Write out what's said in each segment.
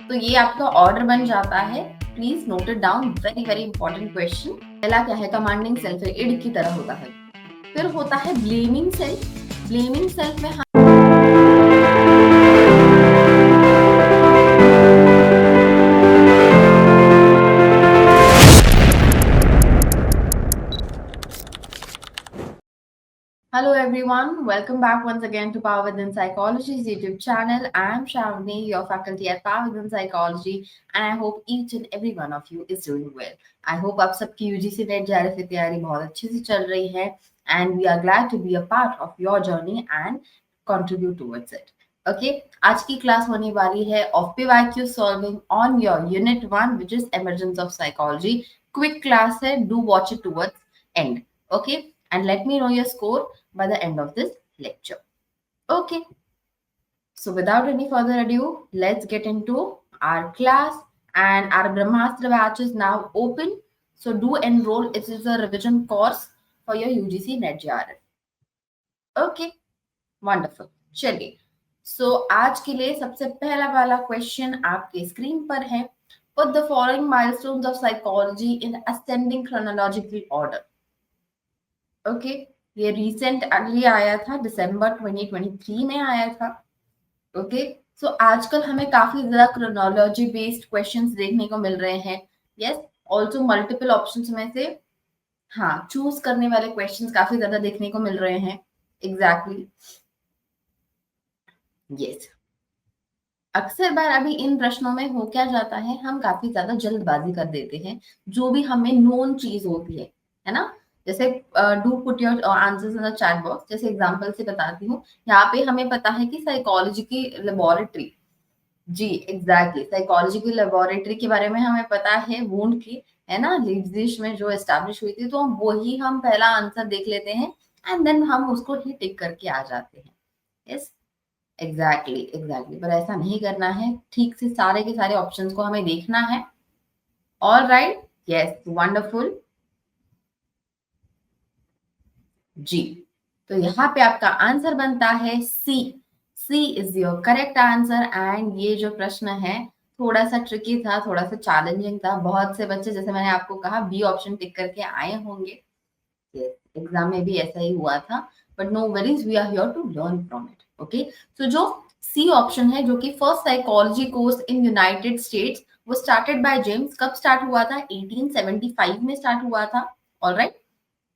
तो ये आपका ऑर्डर बन जाता है। Please note it down, very very important question. पहला क्या है, कमांडिंग सेल्फ इड की तरह होता है। फिर होता है ब्लेमिंग सेल्फ। ब्लेमिंग सेल्फ में Hello everyone, welcome back once again to Power Within Psychology's YouTube channel. I am Shavni, your faculty at Power Within Psychology, and I hope each and every one of you is doing well. I hope आप सबकी UGC net JRF की तैयारी बहुत अच्छे से चल रही है, and we are glad to be a part of your journey and contribute towards it. Okay, आज की क्लास होने वाली है of PYQ solving on your Unit 1, which is Emergence of Psychology. Quick class है, do watch it towards end. Okay, and let me know your score by the end of this lecture. Okay, so without any further ado, let's get into our class. And our Brahmastra batch is now open. So do enroll. It is a revision course for your UGC NET JRF. Okay, wonderful. चलिए, so आज के लिए सबसे पहला वाला question आपके screen पर है. Put the following milestones of psychology in ascending chronological order. Okay, ये रिसेंट अगली आया था, दिसंबर 2023 में आया था. ओके, सो आजकल हमें काफी ज्यादा क्रोनोलॉजी बेस्ड क्वेश्चंस देखने को मिल रहे हैं. यस, ऑल्सो मल्टीपल ऑप्शंस में से हाँ चूज करने वाले क्वेश्चंस काफी ज्यादा देखने को मिल रहे हैं. Exactly, yes. अक्सर बार अभी इन प्रश्नों में हो क्या जाता है, हम काफी ज्यादा जल्दबाजी कर देते हैं. जो भी हमें नोन चीज होती है ना. जैसे do put your answers in the chat box. जैसे एग्जांपल से बताती हूँ, यहाँ पे हमें पता है कि साइकोलॉजी की लेबोरेटरी, जी एग्जैक्टली, साइकोलॉजी की लेबोरेटरी के बारे में हमें पता है, वुंड की, है ना, लीप्जिग में जो एस्टैब्लिश हुई थी. तो हम वही हम पहला आंसर देख लेते हैं एंड देन हम उसको ही टिक करके आ जाते हैं. यस, एग्जैक्टली एग्जैक्टली, पर ऐसा नहीं करना है. ठीक से सारे के सारे ऑप्शंस को हमें देखना है. All right, yes, wonderful. जी, तो यहाँ पे आपका आंसर बनता है C. C is your correct answer. And ये जो प्रश्न है थोड़ा सा ट्रिकी था, थोड़ा सा चैलेंजिंग था. बहुत से बच्चे, जैसे मैंने आपको कहा, बी ऑप्शन टिक करके आए होंगे. एग्जाम में भी ऐसा ही हुआ था, but no worries, we are here to learn from it. Okay, so जो सी ऑप्शन है, जो कि first psychology course in United States, वो स्टार्टेड बाय जेम्स. कब स्टार्ट हुआ था? 1875 में स्टार्ट हुआ था. All right,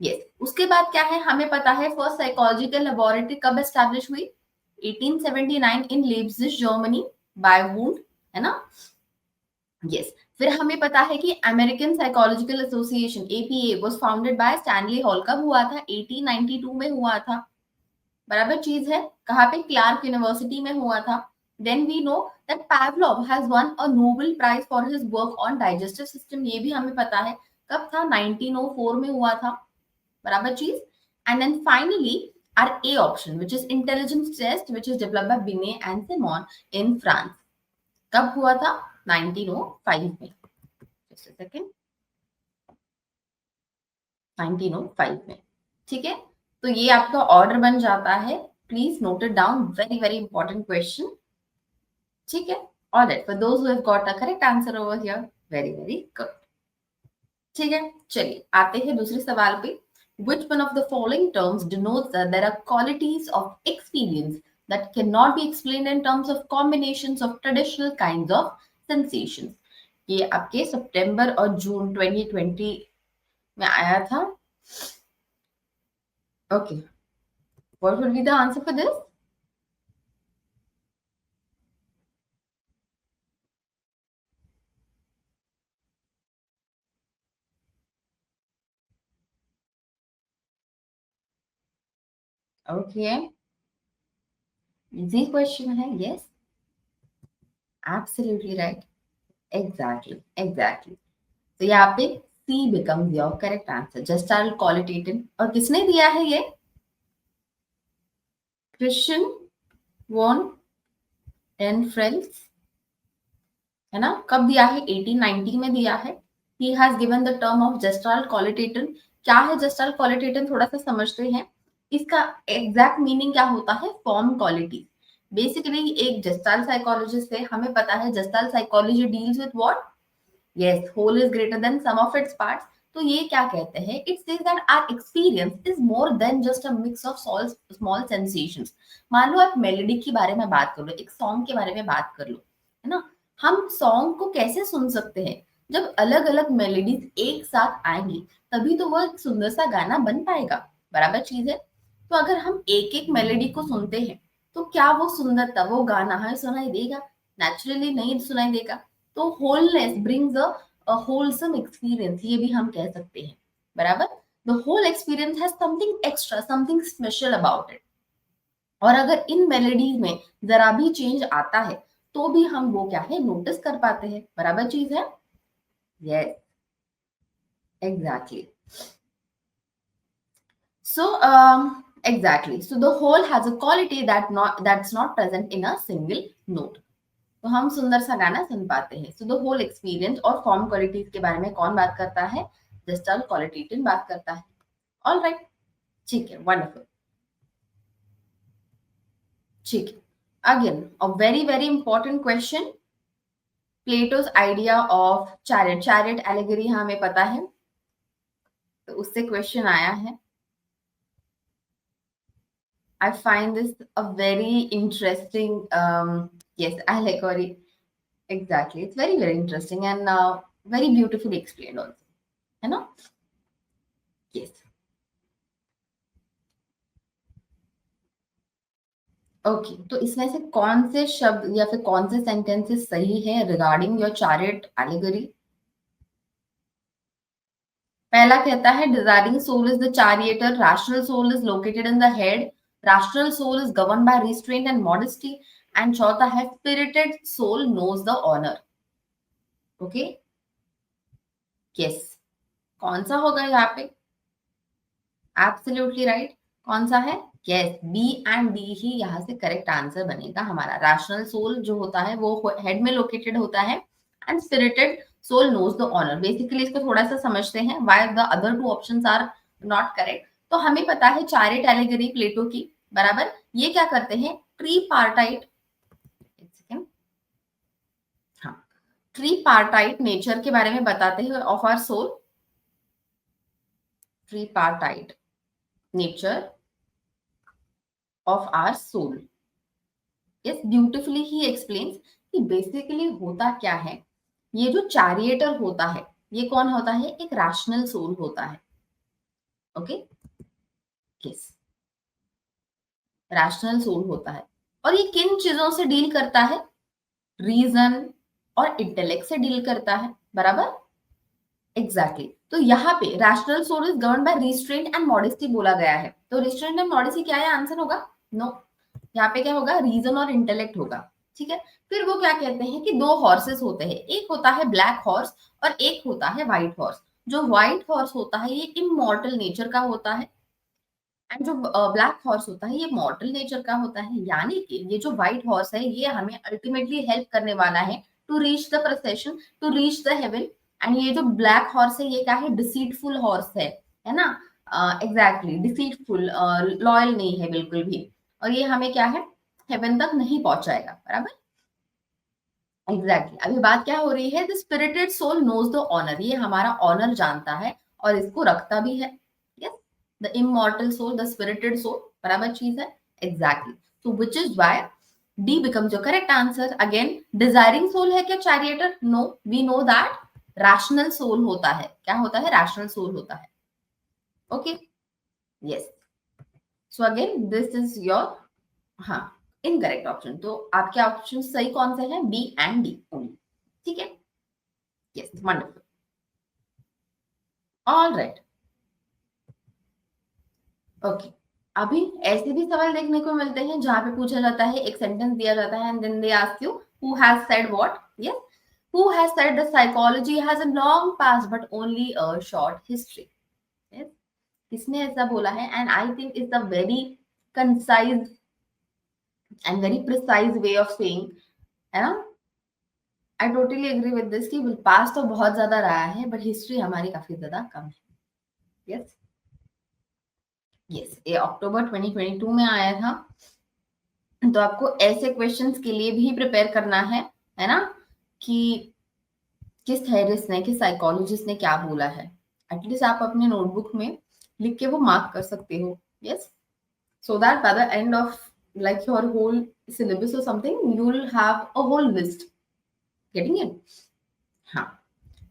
yes. उसके बाद क्या है, हमें पता है फर्स्ट साइकोलॉजिकल लेबोरेटरी कब एस्टैब्लिश हुई? 1879 in Leipzig Germany by Wundt, है ना. यस, फिर हमें पता है कि American psychological association APA was founded by Stanley hall. कब हुआ था? 1892 में हुआ था. बराबर चीज है. कहाँ पे? क्लार्क यूनिवर्सिटी में हुआ था. Then we know that Pavlov has won a Nobel prize for his work on digestive system. ये भी हमें पता है. कब था? 1904 में हुआ था. बराबर चीज. And then finally our A option, which is intelligence test, which is developed by Binet and Simon in France. कब हुआ था? 1905 में. Just a second. 1905 में. ठीक है, तो ये आपका ऑर्डर बन जाता है. Please note it down, very very important question. ठीक है, alright, for those who have got the correct answer over here, very very good. ठीक है, चलिए आते हैं दूसरे सवाल पे. Which one of the following terms denotes that there are qualities of experience that cannot be explained in terms of combinations of traditional kinds of sensations? ये आपके सितंबर और जून 2020 में आया था. Okay, what would be the answer for this? Okay, easy question है. Yes, absolutely right. Exactly, exactly. तो यहाँ पे C becomes your correct answer. Gestalt qualitative. और किसने दिया है ये? क्रिश्चियन वॉन एनफ्रेल्स, है ना. कब दिया है? 1890 में दिया है. He has given the term of gestalt qualitative. क्या है gestalt qualitative? थोड़ा सा समझते हैं. इसका एग्जैक्ट मीनिंग क्या होता है? Form quality. बेसिकली एक जेस्टाल साइकोलॉजिस्ट है, हमें पता है gestalt psychology deals with what, yes, whole is greater than sum of its parts. तो ये क्या कहते हैं, it says that our experience is more than just a mix of small sensations. मान लो आप मेलोडी के बारे में बात कर लो, एक सॉन्ग के बारे में बात कर लो, है ना। हम सॉन्ग को कैसे सुन सकते हैं, जब अलग अलग मेलोडीज एक साथ आएंगी तभी तो वो एक सुंदर सा गाना बन पाएगा, बराबर चीज है। तो अगर हम एक एक मेलोडी को सुनते हैं तो क्या वो सुंदरता, वो गाना हमें सुनाई देगा? नेचुरली नहीं सुनाई देगा। तो wholeness brings a wholesome experience, ये भी हम कह सकते हैं, बराबर। The whole experience has something extra, something special about it. और अगर इन मेलोडीज में जरा भी चेंज आता है तो भी हम वो क्या है नोटिस कर पाते हैं, बराबर चीज है। Yes, exactly. Exactly, so the whole has a quality that's not present in a single note. तो हम सुंदर सा गाना सुन पाते हैं। सो द होल एक्सपीरियंस और फॉर्म क्वालिटीज के बारे में कौन बात करता है? जस्टल क्वालिटेटिव बात करता है। ऑल राइट, ठीक है, वंडरफुल, ठीक है। Again a very very important question, Plato's idea of chariot, chariot allegory हमें पता है, तो उससे क्वेश्चन आया है। I find this a very interesting, yes, allegory. Exactly, it's very very interesting and very beautifully explained also, है ना? Yes. Okay, तो इसमें से कौन से शब्द या फिर कौन से सेंटेंसेस सही है रिगार्डिंग योर चैरियट एलिगरी? पहला कहता है desiring soul is the charioteer, rational soul is located in the head, rational soul is govern by restraint and modesty, and चौथा है spirited soul knows the honour. Okay, yes, कौन सा होगा यहाँ पे? एब्सोल्युटली राइट, कौन सा है? यस, बी एंड डी ही यहाँ से करेक्ट आंसर बनेगा हमारा। रैशनल सोल जो होता है वो हेड में लोकेटेड होता है, and spirited soul knows the honour. Basically इसको थोड़ा सा समझते हैं, why the other two options are not correct. तो हमें पता है चैरियट एलिगरी प्लेटो की, बराबर। ये क्या करते हैं, ट्री पार्टाइट, एक सेकेंड, हाँ, ट्री पार्टाइट नेचर के बारे में बताते हैं of our soul, tripartite nature of our soul. Yes, beautifully he explains कि बेसिकली होता क्या है। ये जो चैरिएटर होता है ये कौन होता है? एक रैशनल सोल होता है। ओके, यस, रैशनल सोल होता है। और ये किन चीजों से डील करता है? रीजन और इंटेलेक्ट से डील करता है, बराबर। Exactly exactly. तो यहाँ पे rational soul is govern by restraint and modesty बोला गया है, तो रिस्ट्रेंट एंड मॉडेस्टी क्या है? आंसर होगा नो। यहाँ पे क्या होगा? रीजन और इंटेलेक्ट होगा, ठीक है। फिर वो क्या कहते हैं कि दो हॉर्सेस होते हैं, एक होता है ब्लैक हॉर्स और एक होता है व्हाइट हॉर्स। जो व्हाइट हॉर्स होता है ये इमॉर्टल नेचर का होता है, एंड जो ब्लैक हॉर्स होता है ये मॉर्टल नेचर का होता है। यानी कि ये जो व्हाइट हॉर्स है ये हमें अल्टीमेटली हेल्प करने वाला है to reach the procession, to reach the heaven. And ये जो ब्लैक हॉर्स है ये क्या है? डिसीटफुल हॉर्स है ना। एग्जैक्टली, डिसीटफुल, लॉयल नहीं है बिल्कुल भी, और ये हमें क्या है? हेवन तक नहीं पहुंचाएगा, बराबर। एग्जैक्टली, अभी बात क्या हो रही है? The spirited soul knows the honour, ये हमारा ऑनर जानता है और इसको रखता भी है। Yes, the immortal soul, the spirited soul, बराबर चीज है। Exactly, so which is why D becomes your correct answer. Again, desiring soul है क्या charioteer? No, we know that rational soul होता है। क्या होता है? रैशनल सोल होता है। Okay, yes, so again this is your, हाँ, इनकरेक्ट ऑप्शन। तो आपके ऑप्शन सही कौन से हैं? बी एंड डी ओनली, ठीक है। Yes, wonderful, all right, okay. अभी ऐसे भी सवाल देखने को मिलते हैं जहां पे पूछा जाता है, एक सेंटेंस दिया जाता है and then they ask you who has said what. Yes, who has said the psychology has a long past but only a short history. Yes, किसने ऐसा बोला है? And I think it's a very concise and very precise way of saying, है ना। I totally agree with this कि past तो बहुत ज्यादा रहा है बट हिस्ट्री हमारी काफी ज्यादा कम है। यस, यस, ये अक्टूबर 2022 में आया था। तो आपको ऐसे क्वेश्चंस के लिए भी प्रिपेयर करना है ना, कि किस थेरेपिस्ट ने, किस साइकोलॉजिस्ट ने क्या बोला है। एटलीस्ट आप अपने नोटबुक में लिख के वो मार्क कर सकते हो। Yes, so that by the end of like your whole syllabus or something you will have a whole list. Getting it? हाँ,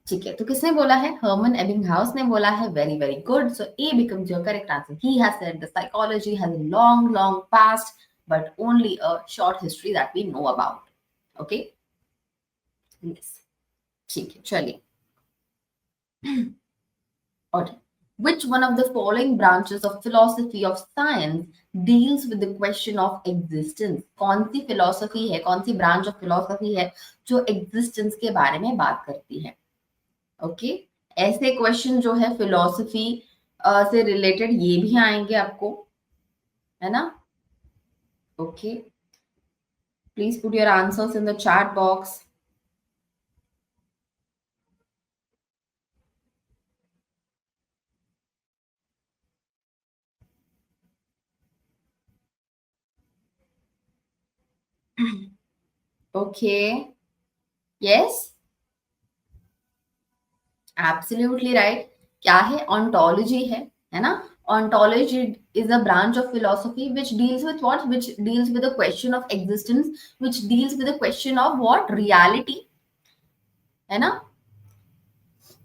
ठीक है। तो किसने बोला है? हर्मन एबिंगहाउस ने बोला है। Very very good. So A becomes your correct answer. He has said the psychology has a long past but only a short history that we know about. Okay? Yes. ठीक है, चलिए। और which one of the following branches of philosophy of science deals with the question of existence? कौन सी philosophy है, कौन सी branch of philosophy है जो existence के बारे में बात करती है? ओके, ऐसे क्वेश्चन जो है फिलोसफी से रिलेटेड ये भी आएंगे आपको, है ना? Okay, please put your answers in the chat box. Okay, yes, absolutely right. क्या है? ऑन्टोलॉजी है ना? Ontology is a branch of philosophy which deals with what? Which deals with the question of existence, which deals with the question of what? Reality, है ना?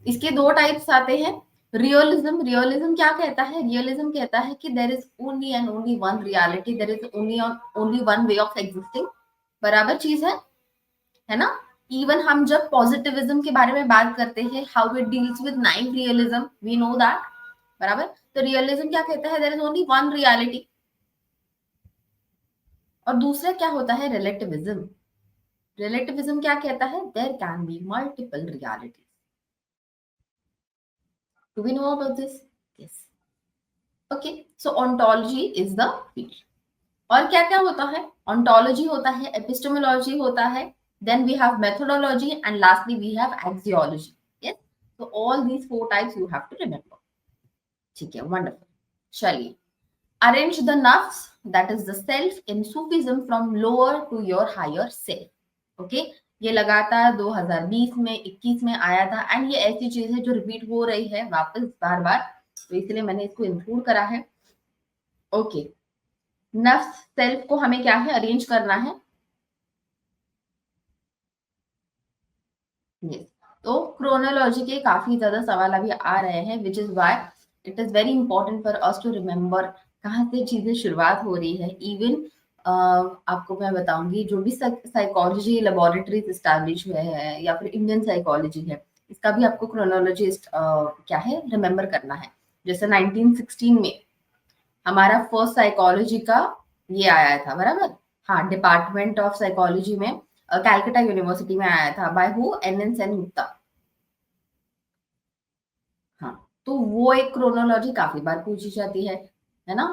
इसके दो types आते हैं। रियलिज्म, रियलिज्म क्या कहता है? रियलिज्म कहता है कि there is only and only one reality, there is only one way of existing. बराबर चीज है ना? इवन हम जब पॉजिटिविज्म के बारे में बात करते हैं, how it deals with naive realism, we know that. बराबर। तो रियलिज्म क्या कहता है? There is only one reality. और दूसरा क्या होता है? रिलेटिविज्म। रिलेटिविज्म क्या कहता है? There can be multiple realities. Do we know about this? Yes. Okay, so ontology is the field. और क्या क्या होता है? ऑन्टोलॉजी होता है, एपिस्टेमोलॉजी होता है, then we have methodology and lastly we have axiology. Yes, so all these four types you have to remember. ठीक है, वंडरफुल। चलिए, arrange the nafs, that is the self in Sufism from lower to your higher self. Okay, ये लगातार 2020 में 21 में आया था and ये ऐसी चीज है जो रिपीट हो रही है वापस बार बार, तो इसलिए मैंने इसको इंक्लूड करा है। ओके, नफ्स सेल्फ को हमें क्या है? अरेंज करना है। यस, तो क्रोनोलॉजी के काफी ज्यादा सवाल अभी आ रहे हैं, which is why it is very important for us to remember कहाँ से चीजें शुरुआत हो रही है। इवन आपको मैं बताऊंगी, जो भी साइकोलॉजी लेबोरेटरीज एस्टैब्लिश हुए हैं या फिर इंडियन साइकोलॉजी है, इसका भी आपको क्रोनोलॉजिस्ट क्या है रिमेम्बर करना है। जैसे 1916 में हमारा फर्स्ट साइकोलॉजी का ये आया था, बराबर। हाँ, डिपार्टमेंट ऑफ साइकोलॉजी में कैलकाटा यूनिवर्सिटी में आया था, by who? N Sen Gupta. हाँ, तो वो एक क्रोनोलॉजी काफी बार पूछी जाती है ना?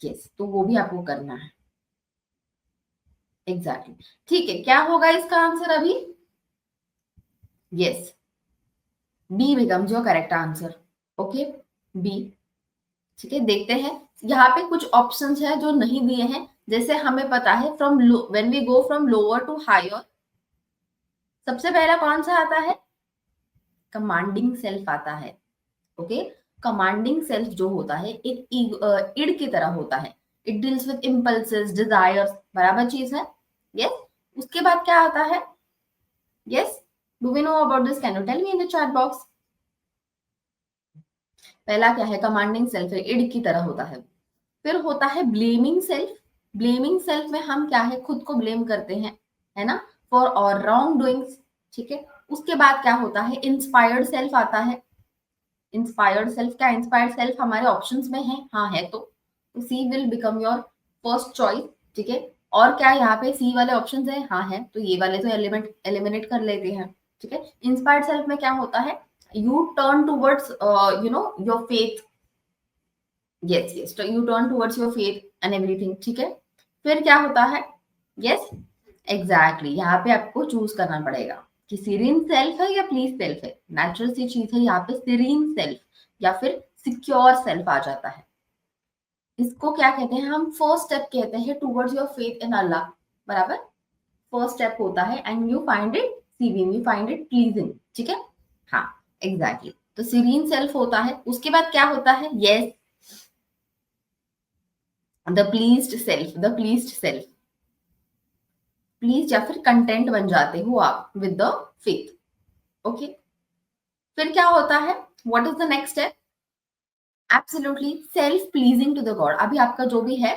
यस, तो वो भी आपको करना है। एग्जैक्टली ठीक है, क्या होगा इसका आंसर अभी? Yes, B becomes your correct answer. Okay, B. ठीक है, देखते हैं। यहाँ पे कुछ ऑप्शंस है जो नहीं दिए हैं। जैसे हमें पता है from when we go from lower to higher, सबसे पहला कौन सा आता है? कमांडिंग सेल्फ आता है। ओके, कमांडिंग सेल्फ जो होता है एक इड की तरह होता है। It deals with impulses, desires, बराबर चीज है। यस, उसके बाद क्या आता है? Yes, do we know about this? Can you tell me in the chat box? पहला क्या है? कमांडिंग सेल्फ है, इड की तरह होता है। फिर होता है ब्लेमिंग सेल्फ। ब्लेमिंग सेल्फ में हम क्या है? खुद को ब्लेम करते हैं, है ना, फॉर और रॉन्ग डूइंग्स। ठीक है, उसके बाद क्या होता है? इंस्पायर्ड सेल्फ आता है। इंस्पायर्ड सेल्फ, क्या इंस्पायर्ड सेल्फ हमारे ऑप्शंस में है? हाँ है, तो C will become your first choice. ठीक है, और क्या यहाँ पे सी वाले ऑप्शंस है? हाँ है, तो ये वाले तो एलिमिनेट कर लेते हैं। ठीक है, इंस्पायर्ड सेल्फ में क्या होता है? You turn towards your faith. Yes yes, तो you turn towards your faith and everything. ठीक है, फिर क्या होता है? यस, एग्जैक्टली, यहाँ पे आपको चूज करना पड़ेगा कि सीरीन सेल्फ है या प्लीज सेल्फ है। नेचुरल सी चीज है यहाँ पे सीरीन सेल्फ या फिर सिक्योर सेल्फ आ जाता है। इसको क्या कहते हैं हम? फर्स्ट स्टेप कहते हैं टुवर्ड्स योर फेथ इन अल्लाह, बराबर। फर्स्ट स्टेप होता है and you find it Syrian, you find it pleasing, ठीक है। हाँ, एग्जैक्टली। तो सीरीन सेल्फ होता है, उसके बाद क्या होता है? Yes, the pleased self, the pleased self, please या फिर कंटेंट बन जाते हो आप विद द फेथ। ओके, फिर क्या होता है? What is the next step? Absolutely self pleasing to the god. अभी आपका जो भी है,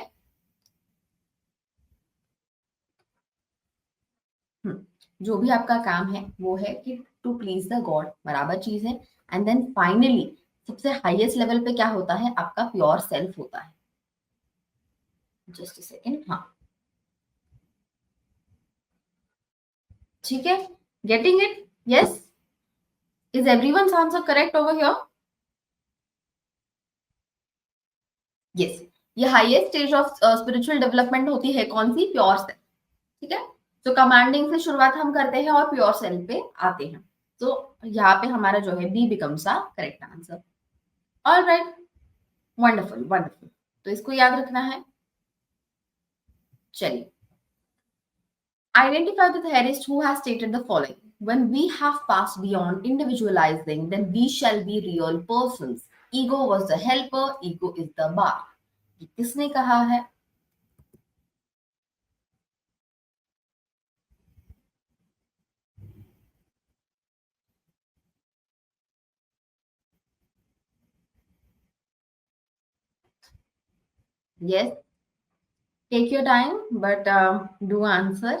जो भी आपका काम है वो है कि टू प्लीज द गॉड, बराबर चीज है। एंड देन फाइनली सबसे हाईएस्ट लेवल पे क्या होता है? आपका प्योर सेल्फ होता है। जस्ट अ सेकेंड, हाँ, ठीक है। Getting it? Yes, is everyone's answer correct over here? Yes, ये highest stage of spiritual development होती है कौन सी? प्योर सेल्फ, ठीक है। तो कमांडिंग से शुरुआत हम करते हैं और प्योर सेल्फ पे आते हैं। तो यहाँ पे हमारा जो है B becomes a correct answer. All right, wonderful wonderful. तो इसको याद रखना है। चलिए, identify the theorist who has stated the following: when we have passed beyond individualizing, then we shall be real persons. Ego was the helper, ego is the bar. ये किसने कहा है? Yes, take your time, but do answer.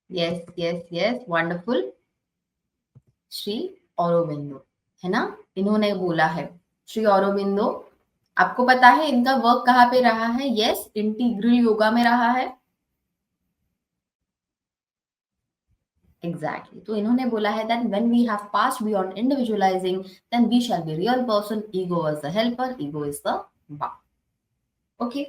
Yes, yes, yes, wonderful. Shri Aurobindo, है ना? इन्होंने बोला है, श्री औरोबिंदो। आपको पता है इनका वर्क कहाँ पे रहा है? यस, इंटीग्रल योगा में रहा है। एग्जैक्टली, तो इन्होंने बोला है that when we have passed beyond individualising then we shall be real person, ego is the helper, ego is the bar. Okay,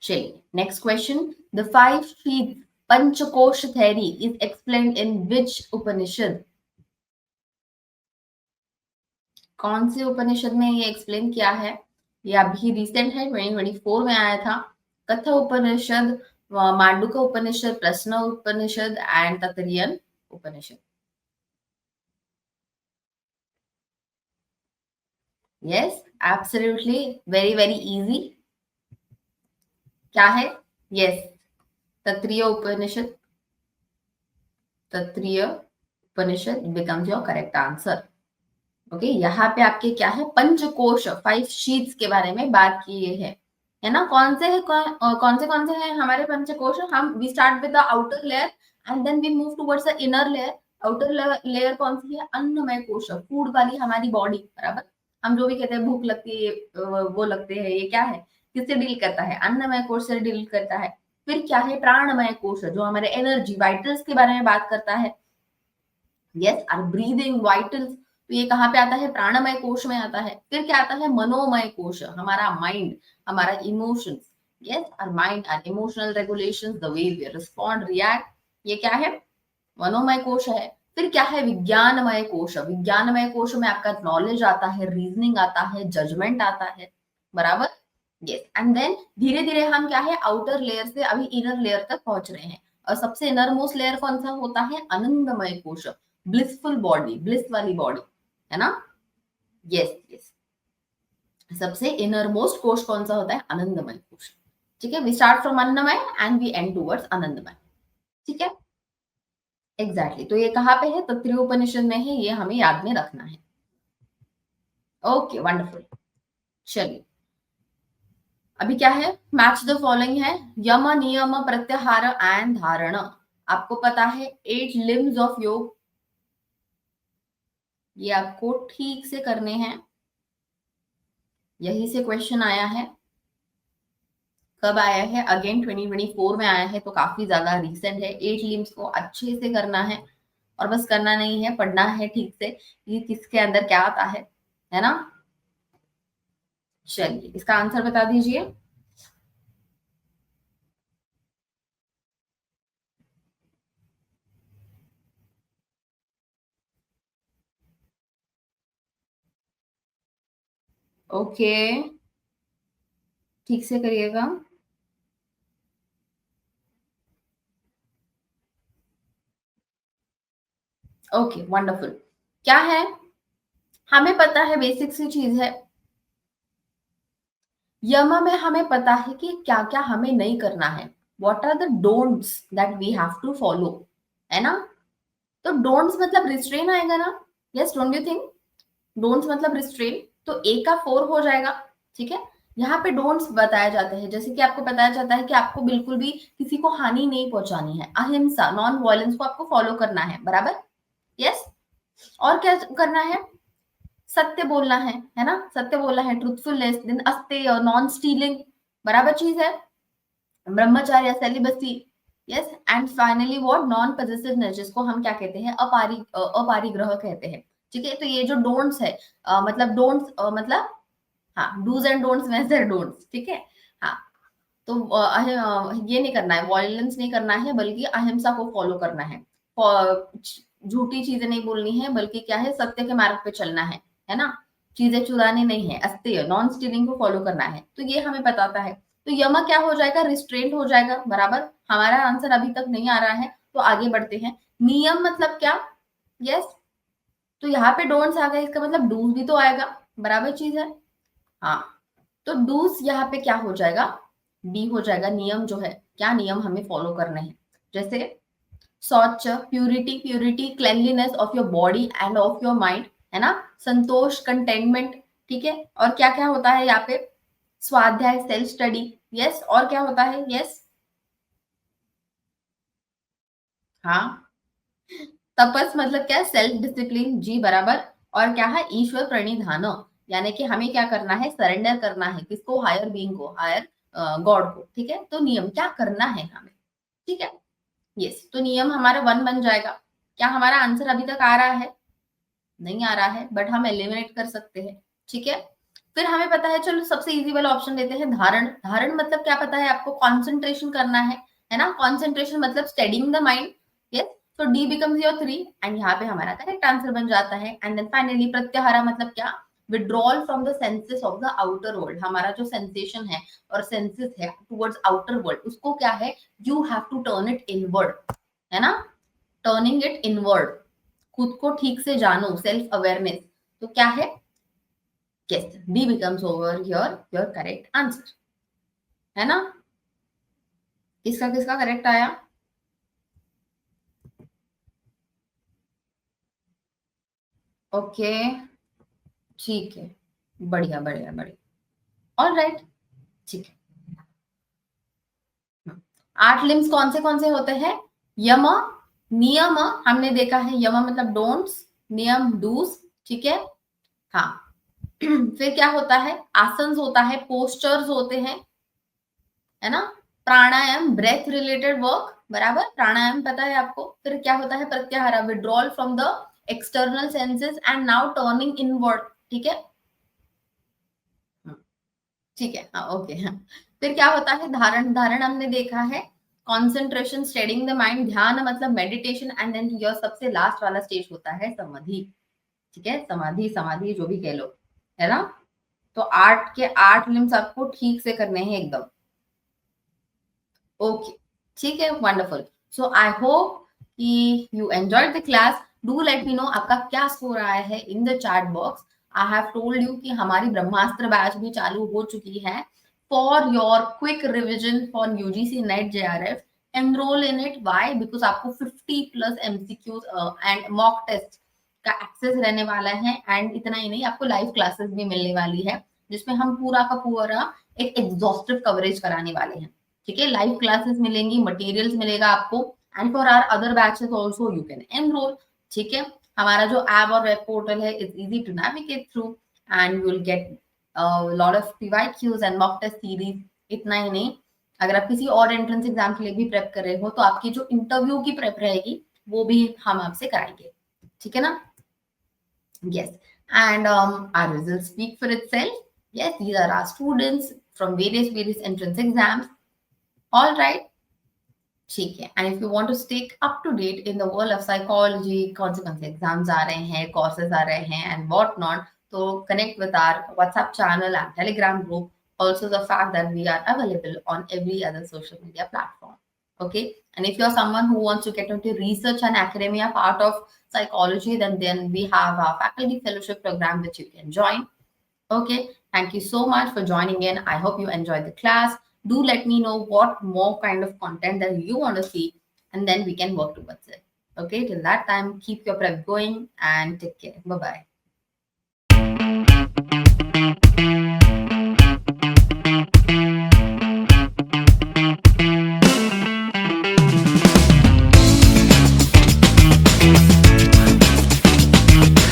चलिए next question. The five sheaths Panchakosha theory is explained in which Upanishad? कौन से उपनिषद में ये explain किया है? ये अभी recent है, 2024 में आया था। कथा उपनिषद, Mandukya Upanishad, Prashna Upanishad and Taittiriya Upanishad. Yes, absolutely, very very easy. क्या है? Yes, Taittiriya Upanishad, Taittiriya Upanishad becomes your correct answer. Okay, यहाँ पे आपके क्या है? पंचकोश, फाइव शीट्स के बारे में बात की है ना? कौन से हैं हमारे पंचकोश? हम we start with the outer layer and then we move towards the inner layer. Outer layer कौन सी है? अन्नमय कोश, फूड वाली हमारी बॉडी, बराबर। हम जो भी कहते हैं भूख लगती है, वो लगते हैं, ये क्या है? किससे डील करता है? अन्नमय कोश से डील करता है। फिर क्या है? प्राणमय कोश, जो हमारे एनर्जी वाइटल्स के बारे में बात करता है। यस, आर ब्रीदिंग वाइटल्स, तो ये कहाँ पे आता है? प्राणमय कोश में आता है। फिर क्या आता है? मनोमय कोश, हमारा माइंड, हमारा emotions. Yes, our mind our emotional regulations, the way we respond react, ये क्या है? मनोमय कोश है। फिर क्या है? विज्ञानमय कोश। विज्ञानमय कोश में आपका नॉलेज आता है, रीजनिंग आता है, जजमेंट आता है, बराबर। यस, एंड देन धीरे धीरे हम क्या है? आउटर लेयर से अभी इनर लेयर तक पहुंच रहे हैं। और सबसे इनर मोस्ट लेयर कौन सा होता है? Anandamaya kosha, blissful body, bliss वाली बॉडी, है ना? यस यस, सबसे इनर मोस्ट कोश कौन सा होता है? आनंदमय कोश। ठीक है, we start from Annamaya and we end towards Anandamaya. ठीक है, एग्जैक्टली। तो ये कहाँ पे है? तत्त्रीय उपनिषद में है, ये हमें याद में रखना है। Okay, wonderful. चलिए, अभी क्या है? मैच द फॉलोइंग है, यम नियम प्रत्याहार एंड धारण। आपको पता है 8 लिम्स ऑफ योग, ये आपको ठीक से करने हैं। यही से क्वेश्चन आया है। कब आया है? अगेन 2024 में आया है, तो काफी ज्यादा रिसेंट है। 8 लिम्स को अच्छे से करना है, और बस करना नहीं है, पढ़ना है ठीक से, ये किसके अंदर क्या आता है ना? चलिए इसका आंसर बता दीजिए। ओके, ठीक से करिएगा। Okay, wonderful. क्या है, हमें पता है बेसिक सी चीज है, यमा में हमें पता है कि क्या क्या हमें नहीं करना है। What are the don'ts that we have to follow, है ना। तो डोंट्स मतलब रिस्ट्रेन आएगा ना। Yes, don't you think? Don'ts मतलब रिस्ट्रेन, तो ए का 4 हो जाएगा। ठीक है, यहाँ पे डोंट्स बताया जाते हैं, जैसे कि आपको बताया जाता है कि आपको बिल्कुल भी किसी को हानि नहीं पहुंचानी है, अहिंसा, नॉन वायलेंस को आपको फॉलो करना है, बराबर। यस, और क्या करना है, सत्य बोलना है ना, सत्य बोलना है, ट्रूथफुलनेस, देन अस्तेय, नॉन स्टीलिंग, बराबर चीज है, ब्रह्मचर्य, celibacy. Yes, and finally what, non positiveness, जिसको हम क्या कहते हैं, अपरिग्रह कहते हैं। ठीक है, तो ये जो डोंट्स है, मतलब डोंट्स मतलब, हाँ, डूज एंड डोंट्स में से डोंट्स, ठीक है। हाँ, तो ये नहीं करना है, वॉयलेंस नहीं करना है, बल्कि अहिंसा को फॉलो करना है। झूठी चीजें नहीं बोलनी है, बल्कि क्या है, सत्य के मार्ग पे चलना है ना। चीजें चुरानी नहीं है, अस्तेय, नॉन स्टीलिंग को फॉलो करना है, तो ये हमें बताता है। तो यमा क्या हो जाएगा, रिस्ट्रेंट हो जाएगा, बराबर। हमारा आंसर अभी तक नहीं आ रहा है, तो आगे बढ़ते हैं। नियम मतलब क्या, यस, तो यहाँ पे डोंट्स आ गए, इसका मतलब डूज भी तो आएगा, बराबर चीज है। हाँ, तो डूज यहाँ पे क्या हो जाएगा, बी हो जाएगा। नियम जो है, क्या नियम हमें फॉलो करने हैं, जैसे शौच, purity, purity cleanliness of your body end of your mind, है ना। संतोष, कंटेनमेंट, ठीक है। और क्या क्या होता है यहाँ पे, स्वाध्याय, सेल्फ स्टडी। यस, और क्या होता है, यस, हाँ, तपस मतलब क्या, सेल्फ डिसिप्लिन, जी बराबर। और क्या है, ईश्वर प्रणिधान, यानी कि हमें क्या करना है, सरेंडर करना है, किसको, हायर बीइंग को, हायर गॉड को। ठीक है, तो नियम क्या करना है हमें, ठीक है। यस, तो नियम हमारा 1 बन जाएगा। क्या हमारा आंसर अभी तक आ रहा है, नहीं आ रहा है, बट हम एलिमिनेट कर सकते हैं। ठीक है, फिर हमें पता है, चलो सबसे इजी वाला ऑप्शन लेते हैं, धारण। धारण मतलब क्या पता है आपको, कॉन्सेंट्रेशन करना है ना। कॉन्सेंट्रेशन मतलब स्टडिंग द माइंड। यस, तो डी बिकम्स योर 3, एंड यहाँ पे हमारा करेक्ट आंसर बन जाता है। एंड देन फाइनली प्रत्याहार मतलब क्या, withdrawal from the senses of the outer world. हमारा जो सेंसेशन है और सेंसेस है टुवर्ड्स आउटर वर्ल्ड, उसको क्या है, you have to turn it inward, है ना। टर्निंग इट इनवर्ड, खुद को ठीक से जानो, सेल्फ अवेयरनेस। तो क्या है, yes, D becomes over your your correct answer, है ना। किसका किसका करेक्ट आया। ओके, ठीक है, बढ़िया बढ़िया बढ़िया, ऑल राइट, ठीक है। 8 लिम्स कौन से होते हैं, यम, नियम, हमने देखा है, यम मतलब डोंट्स, नियम डूज, ठीक है। हाँ, फिर क्या होता है, आसन्स होता है, पोस्चर्स होते हैं, है ना। प्राणायाम, ब्रेथ रिलेटेड वर्क, बराबर, प्राणायाम पता है आपको। फिर क्या होता है, प्रत्याहार, withdrawal from the external senses and now turning inward, ठीक है। हम्म, ठीक है, हाँ, ओके, हाँ। फिर क्या होता है, धारण। धारण हमने देखा है, कॉन्सेंट्रेशन, स्टेडिंग द माइंड, ध्यान मतलब मेडिटेशन, एंड देन योर सबसे लास्ट वाला स्टेज होता है समाधि, ठीक है। समाधि, समाधि जो भी कह लो, है ना। तो 8 के 8 लिम्स आपको ठीक से करने हैं एकदम। ओके, ठीक है, वंडरफुल। सो आई होप कि you enjoyed the class. Do let me know आपका क्या स्कोर आया है in the chat box. I have told you कि हमारी ब्रह्मास्त्र बैच भी चालू हो चुकी है for your quick revision for UGC NET JRF. Enrol in it, why, because आपको 50 plus MCQs and mock test का एक्सेस रहने वाला है। एंड इतना ही नहीं, आपको लाइव क्लासेस भी मिलने वाली है, जिसमें हम पूरा का पूरा एक एग्जॉस्टिव कवरेज कराने वाले हैं। ठीक है, लाइव क्लासेस मिलेंगी, मटेरियल्स मिलेगा आपको, and for our other batches also you can enrol. ठीक है, हमारा जो ऐप और वेब पोर्टल है is easy to navigate through, and you will get lot of PYQs and mock test series. इतना ही नहीं, अगर आप किसी और एंट्रेंस एग्जाम के लिए भी प्रेप कर रहे हो, तो आपकी जो इंटरव्यू की प्रेप रहेगी वो भी हम आपसे कराएंगे, ठीक है ना। Yes, and our result speak for itself. Yes, these are our students from various entrance exams. All right. ठीक है. And if you want to stay up to date in the world of psychology, कौन से exams आ रहे हैं, courses आ रहे हैं and what not, तो connect with our WhatsApp channel and Telegram group. Also the fact that we are available on every other social media platform. Okay. And if you're someone who wants to get into research and academia part of psychology, then we have our faculty fellowship program which you can join. Okay, thank you so much for joining in. I hope you enjoyed the class. Do let me know what more kind of content that you want to see, and then we can work towards it. Okay, till that time, keep your prep going and take care. Bye bye.